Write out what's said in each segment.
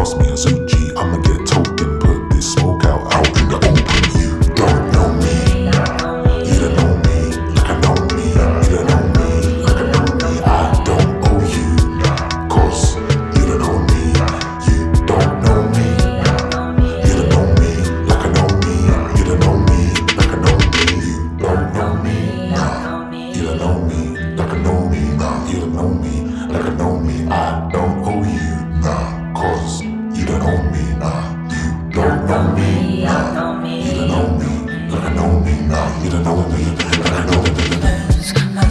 pass me a Zucci, I'ma get token, put this smoke out in the open. You don't know me, you don't know me, like I know me. You don't know me, like I know me. I don't owe you, cause you don't know me. You don't know me, you don't know me, like I know me. You don't know me, like I know me. You don't know me, nah. You don't know me, like I know me. Nah, you don't know me, like I know me. I don't owe you, nah, cause you don't owe me. Nah, you don't know me, nah. You don't know me, like I know me. Nah, you don't know me, like I know me. Now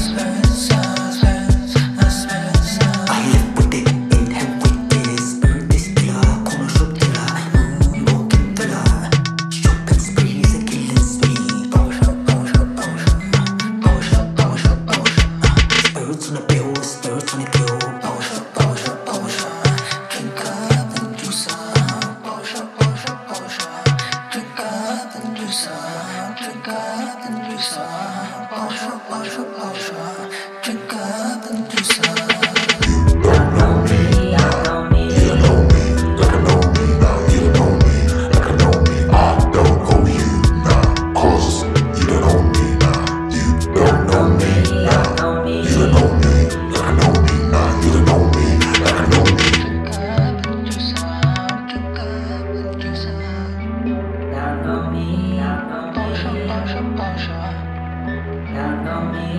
know me,